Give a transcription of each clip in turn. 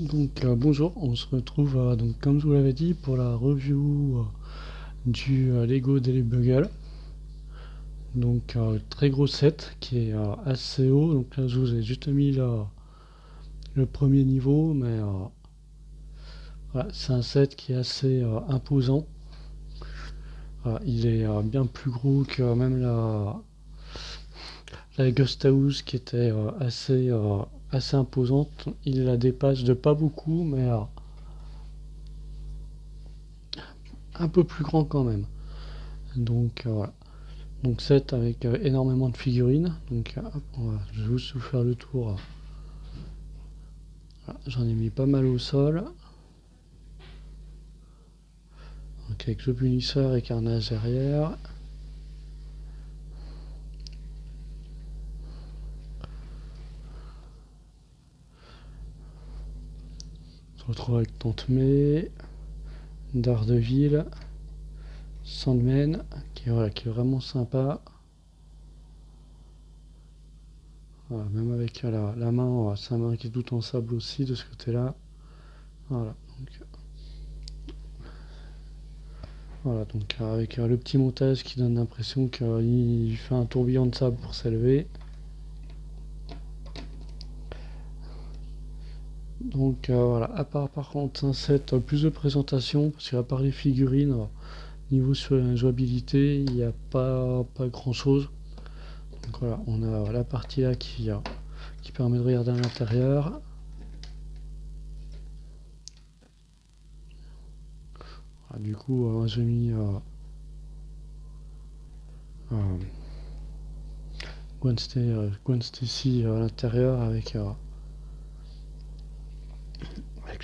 Bonjour, on se retrouve donc comme je vous l'avais dit pour la review du Lego Daily Bugle. Très gros set qui est assez haut. Donc là je vous ai juste mis le premier niveau, mais voilà, c'est un set qui est assez imposant. Il est bien plus gros que même la Ghost House qui était assez imposante. Il la dépasse de pas beaucoup, mais un peu plus grand quand même. Voilà. Donc 7 avec énormément de figurines. Je vais juste vous faire le tour. Voilà, j'en ai mis pas mal au sol. Donc avec le punisseur et carnage derrière. On se retrouve avec Tante May, Daredevil, Sandman, qui est vraiment sympa. Voilà, même avec la main, sa main qui est tout en sable aussi de ce côté-là. Voilà, avec le petit montage qui donne l'impression qu'il fait un tourbillon de sable pour s'élever. Voilà, à part par contre un set plus de présentation, parce qu'à part les figurines, niveau sur la jouabilité, il n'y a pas grand chose. Donc voilà, on a la partie là qui permet de regarder à l'intérieur. Voilà, du coup, j'ai mis euh, Gwen Stacy à l'intérieur avec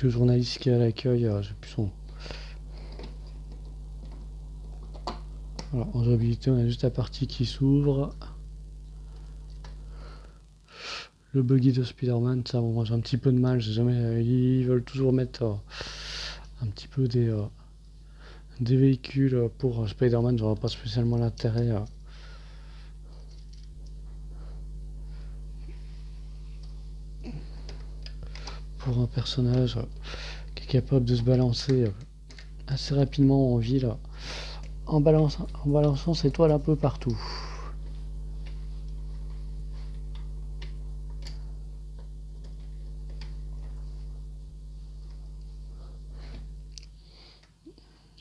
le journaliste qui est à l'accueil, j'ai plus son. Voilà, en jouabilité, on a juste la partie qui s'ouvre. Le buggy de Spider-Man, ça, bon, moi j'ai un petit peu de mal, ils veulent toujours mettre un petit peu des véhicules pour Spider-Man, j'aurais pas spécialement l'intérêt pour un personnage qui est capable de se balancer assez rapidement en ville en balançant ses toiles un peu partout.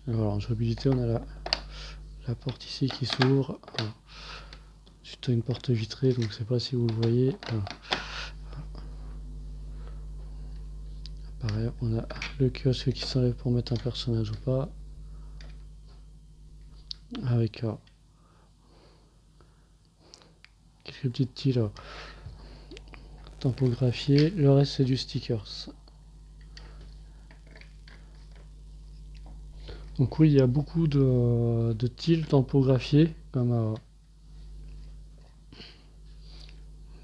Alors en jouabilité, on a la porte ici qui s'ouvre. C'est une porte vitrée, donc je sais pas si vous le voyez. Pareil, on a le kiosque qui s'enlève pour mettre un personnage ou pas. Avec quelques petites tiles tampographiées. Le reste, c'est du stickers. Donc oui, il y a beaucoup de tiles tampographiées,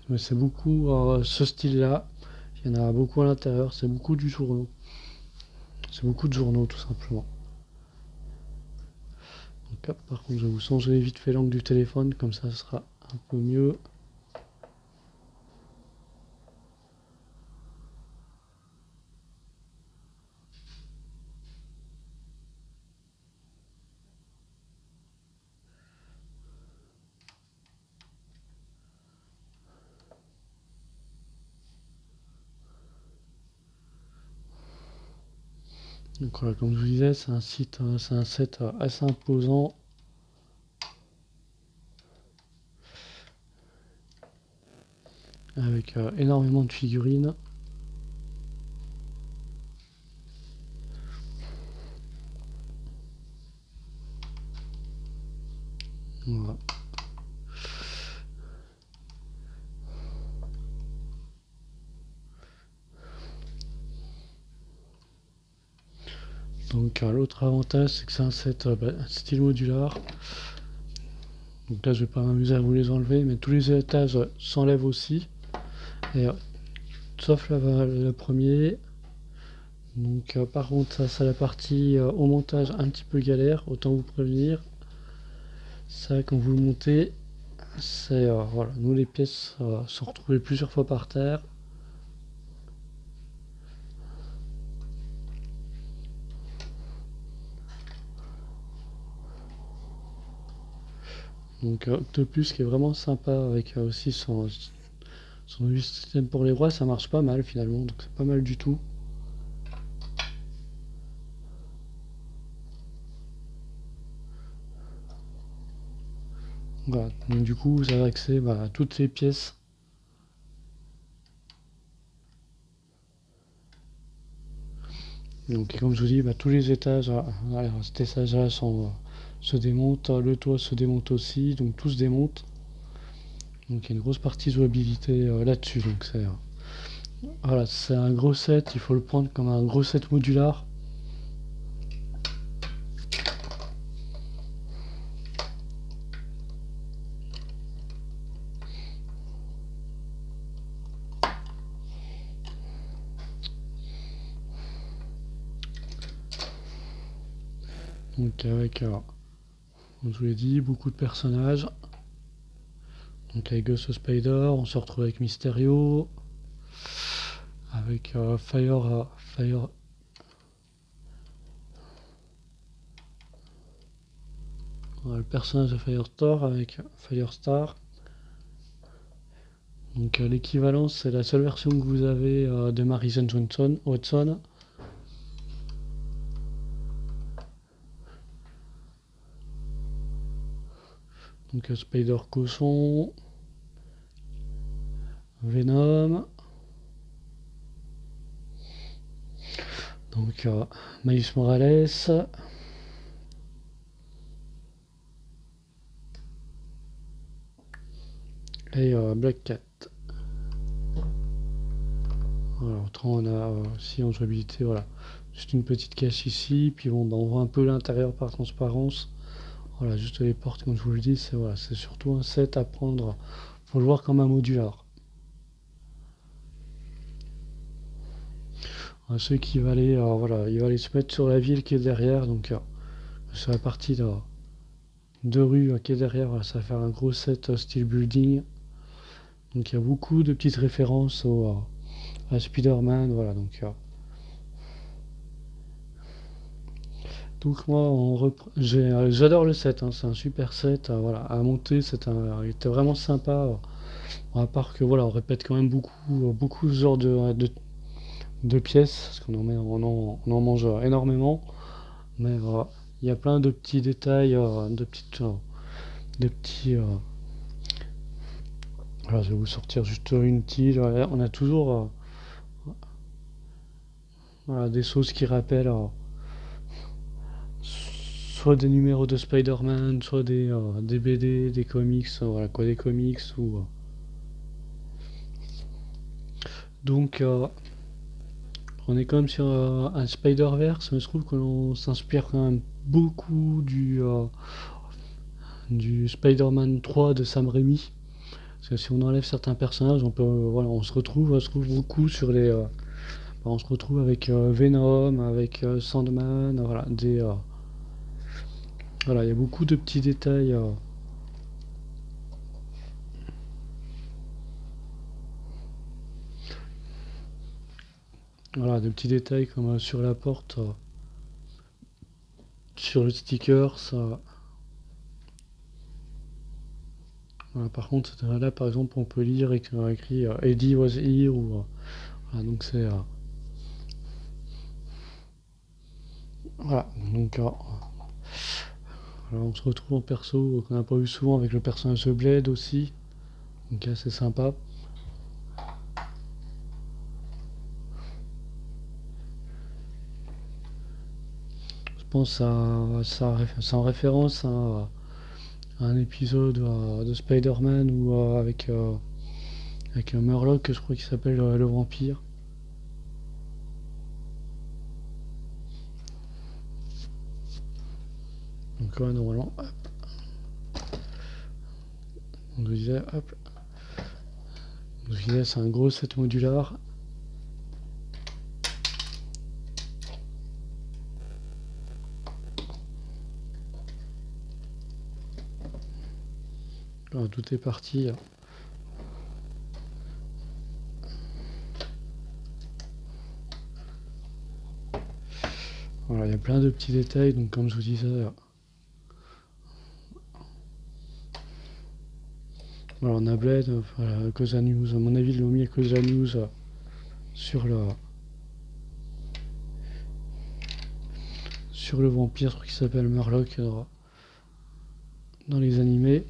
mais c'est beaucoup ce style-là. Il y en a beaucoup à l'intérieur, c'est beaucoup du journaux. C'est beaucoup de journaux tout simplement. Donc, hop, par contre, je vais vous changer vite fait l'angle du téléphone, comme ça ce sera un peu mieux. Donc voilà, comme je vous disais, c'est un set assez imposant. Avec énormément de figurines. Voilà. L'autre avantage, c'est que c'est un set style modular. Donc là, je vais pas m'amuser à vous les enlever, mais tous les étages s'enlèvent aussi. Et, sauf le premier. Par contre, ça c'est la partie au montage un petit peu galère, autant vous prévenir. Ça, quand vous le montez, c'est voilà, nous les pièces sont retrouvées plusieurs fois par terre. Donc Octopus qui est vraiment sympa avec aussi son nouveau système pour les rois, ça marche pas mal finalement, donc c'est pas mal du tout. Voilà, donc du coup vous avez accès à toutes ces pièces. Donc comme je vous dis, tous les étages, cet étage-là se démontent, le toit se démonte aussi, donc tout se démonte. Donc il y a une grosse partie de jouabilité là-dessus. Donc voilà, c'est un gros set, il faut le prendre comme un gros set modular. Donc avec, comme je vous l'ai dit, beaucoup de personnages. Donc avec Ghost Spider, on se retrouve avec Mysterio, avec Fire, le personnage de Firestar avec Firestar. Donc l'équivalent, c'est la seule version que vous avez de Madison Watson. Donc Spider Cochon, Venom. Donc Miles Morales. Et Black Cat. Voilà, autrement on a aussi en jouabilité, voilà, juste une petite cache ici, puis bon, on voit un peu l'intérieur par transparence. Voilà, juste les portes, comme je vous le dis, c'est surtout un set à prendre, faut le voir comme un modular. Ceux qui va aller, voilà, il va aller se mettre sur la ville qui est derrière, donc sur la partie de rue qui est derrière, voilà, ça va faire un gros set style building. Donc il y a beaucoup de petites références à Spider-Man, voilà, donc moi j'adore le set, hein, c'est un super set, voilà, à monter, il était vraiment sympa. À part que voilà, on répète quand même beaucoup ce genre de pièces, parce on en mange énormément, mais il y a plein de petits détails, de petits. Voilà, je vais vous sortir juste une tile. On a toujours voilà, des choses qui rappellent soit des numéros de Spider-Man, soit des BD, des comics, voilà quoi, des comics donc on est quand même sur un Spider-Verse, mais je trouve qu'on s'inspire quand même beaucoup du Spider-Man 3 de Sam Raimi. Parce que si on enlève certains personnages, voilà, on se retrouve beaucoup sur on se retrouve avec Venom, avec Sandman, voilà, voilà, il y a beaucoup de petits détails. Voilà, de petits détails comme sur la porte, sur le sticker, ça. Voilà, par contre, là, par exemple, on peut lire écrit Eddie was here voilà, donc voilà, donc voilà, on se retrouve en perso qu'on n'a pas vu souvent avec le personnage de Blade aussi, donc c'est sympa. Je pense à ça, c'est en référence à un épisode de Spider-Man ou avec un Murloc que je crois qu'il s'appelle le vampire. Donc ouais, normalement, hop, on nous disait, hop, on nous disait c'est un gros set modular. Voilà, tout est parti. Voilà, il y a plein de petits détails, donc comme je vous disais, Voilà, on a Blade, voilà, à cause de la news. À mon avis, ils l'ont mis à cause de la news sur le sur le vampire qui s'appelle Murloc dans les animés.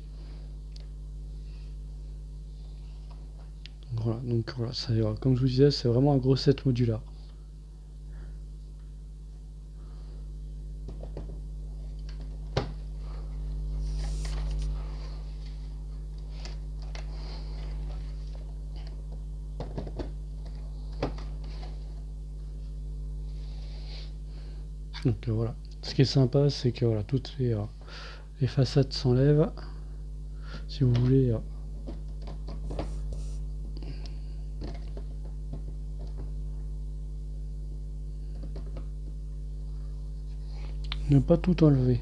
Voilà, donc voilà, ça, comme je vous disais, c'est vraiment un gros set modulaire. Donc voilà. Ce qui est sympa, c'est que voilà, toutes les façades s'enlèvent. Si vous voulez, ne pas tout enlever.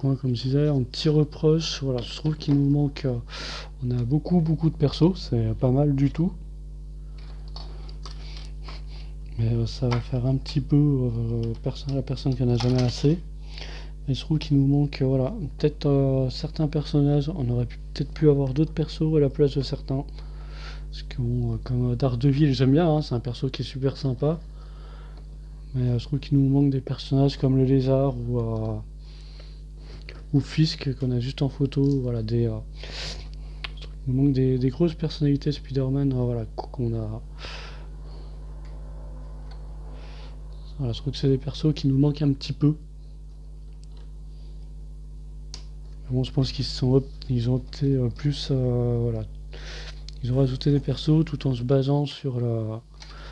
Moi, comme je disais, en petit reproche, voilà, je trouve qu'il nous manque. On a beaucoup de persos, c'est pas mal du tout. Mais ça va faire un petit peu la personne qui en a jamais assez. Mais je trouve qu'il nous manque, voilà, peut-être certains personnages. On aurait peut-être pu avoir d'autres persos à la place de certains. Parce que bon, comme Daredevil, j'aime bien, hein, c'est un perso qui est super sympa. Mais je trouve qu'il nous manque des personnages comme le lézard ou Fisk qu'on a juste en photo. Voilà, il nous manque des grosses personnalités Spider-Man, voilà, qu'on a. Voilà, je trouve que c'est des persos qui nous manquent un petit peu. Mais bon, je pense ils ont opté plus, voilà, ils ont rajouté des persos tout en se basant sur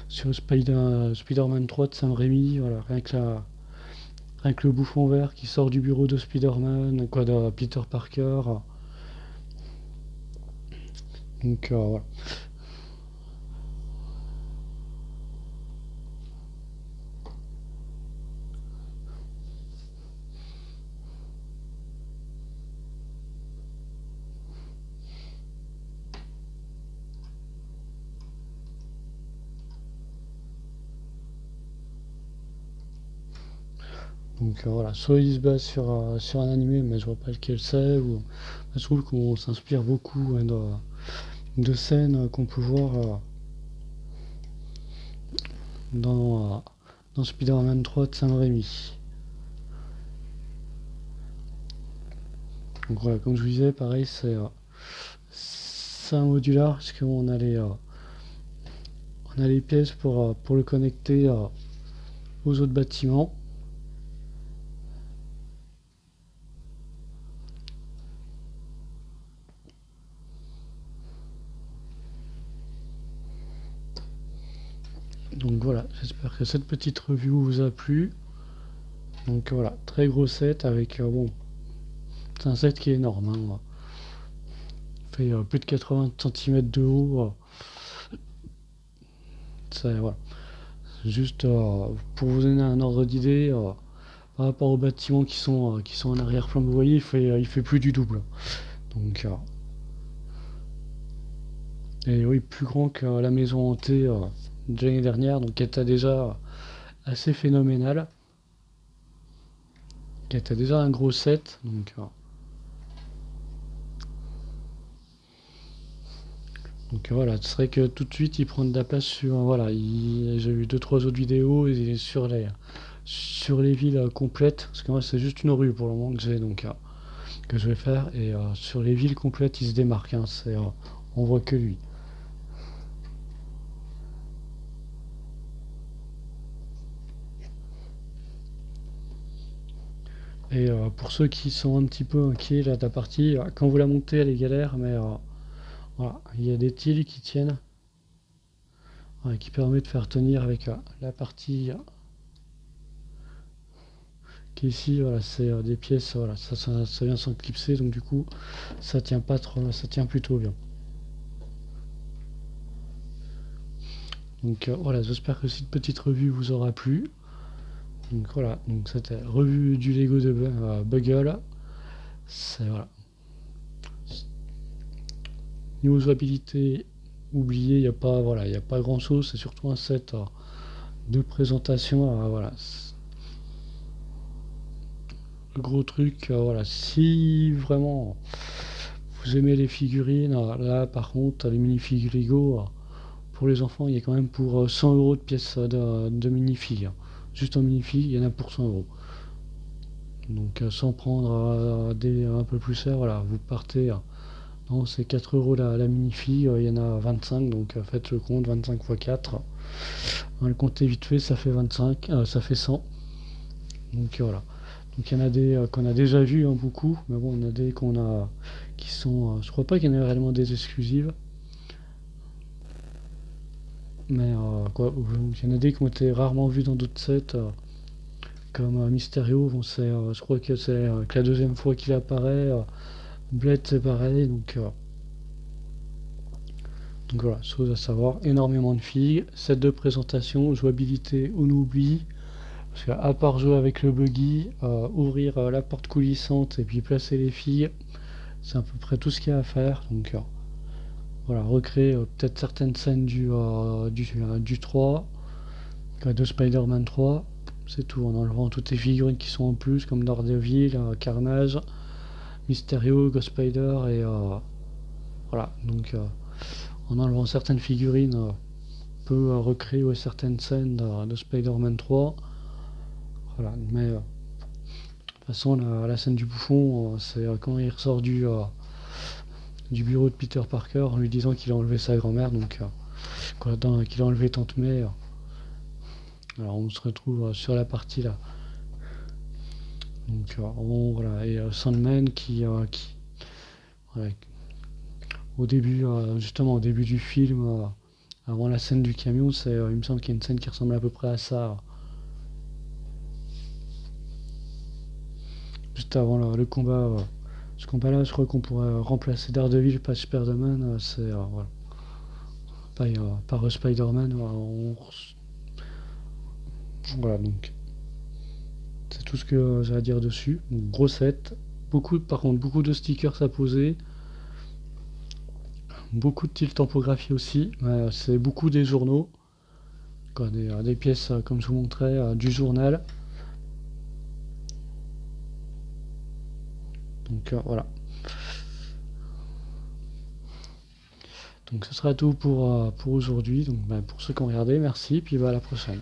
Spider-Man 3 de Sam Raimi, voilà, rien que le bouffon vert qui sort du bureau de Spider-Man, quoi, de Peter Parker. Donc voilà. Donc voilà, soit il se base sur un animé, mais je vois pas lequel c'est, ou je trouve qu'on s'inspire beaucoup, hein, de scènes qu'on peut voir dans, dans Spider-Man 3 de Sam Raimi. Donc voilà, comme je vous disais, pareil, c'est un modular, parce qu'on a on a les pièces pour le connecter aux autres bâtiments. Donc voilà, j'espère que cette petite review vous a plu. Donc voilà, très gros set avec, bon, c'est un set qui est énorme, hein. Il fait plus de 80 cm de haut. Voilà. Juste pour vous donner un ordre d'idée, par rapport aux bâtiments qui sont en arrière-plan, vous voyez, il fait plus du double. Donc, et oui, plus grand que la maison hantée de l'année dernière, donc qui était déjà assez phénoménal, qui était déjà un gros set. Donc voilà, c'est vrai que tout de suite ils prennent de la place sur. Voilà, j'ai vu deux trois autres vidéos et sur les villes complètes, parce que moi c'est juste une rue pour le moment que j'ai, donc que je vais faire, et sur les villes complètes il se démarque, hein, on voit que lui. Et pour ceux qui sont un petit peu inquiets là de la partie, quand vous la montez elle est galère, mais voilà, il y a des tiles qui tiennent, qui permet de faire tenir avec la partie qui est ici. Voilà, c'est des pièces, voilà, ça vient sans clipser, donc du coup ça tient pas trop, ça tient plutôt bien. Donc voilà, j'espère que cette petite revue vous aura plu. Donc voilà, donc c'était revue du Lego de Bugle. C'est voilà. Niveau jouabilité, oubliez, il n'y a pas voilà, il y a pas grand chose, c'est surtout un set de présentation. Voilà. Le gros truc, voilà, si vraiment vous aimez les figurines, là par contre les minifigues Lego, pour les enfants il y a quand même pour 100 euros de pièces de minifigues. Juste en minifigues, il y en a pour 100 euros. Donc sans prendre des un peu plus cher, voilà, vous partez. Non, c'est 4 euros la minifig, il y en a 25, donc faites le compte, 25 x 4. Le compte est vite fait, ça fait 25, ça fait 100. Donc voilà. Donc il y en a des qu'on a déjà vu beaucoup, mais bon, il y en a des qu'on a qui sont. Je crois pas qu'il y en ait réellement des exclusives, mais quoi, il y en a des qui ont été rarement vus dans d'autres sets, comme Mysterio. Bon, je crois que c'est que la deuxième fois qu'il apparaît. Blade c'est pareil, donc voilà, chose à savoir, énormément de figues, set de présentation, jouabilité on oublie, parce qu'à part jouer avec le buggy, ouvrir la porte coulissante et puis placer les figues, c'est à peu près tout ce qu'il y a à faire. Donc voilà, recréer peut-être certaines scènes du 3, de Spider-Man 3, c'est tout, en enlevant toutes les figurines qui sont en plus, comme Daredevil, Carnage, Mysterio, Ghost Spider, et voilà, donc en enlevant certaines figurines, on peut recréer certaines scènes de Spider-Man 3. Voilà, mais de toute façon, la scène du bouffon, c'est quand il ressort du bureau de Peter Parker en lui disant qu'il a enlevé sa grand-mère, donc qu'il a enlevé Tante May. Alors on se retrouve sur la partie là. Donc voilà, et Sandman qui voilà, au début, justement au début du film, avant la scène du camion, il me semble qu'il y a une scène qui ressemble à peu près à ça. Juste avant le combat. Ce combat-là, je crois qu'on pourrait remplacer Daredevil par Spider-Man. C'est voilà. Par Spider-Man. Voilà, donc c'est tout ce que j'ai à dire dessus. Donc, gros set. Par contre, beaucoup de stickers à poser. Beaucoup de tilt tampographie aussi. C'est beaucoup des journaux. Quoi, des pièces, comme je vous montrais, du journal. Donc voilà. Donc ce sera tout pour aujourd'hui. Donc pour ceux qui ont regardé, merci. Puis à la prochaine.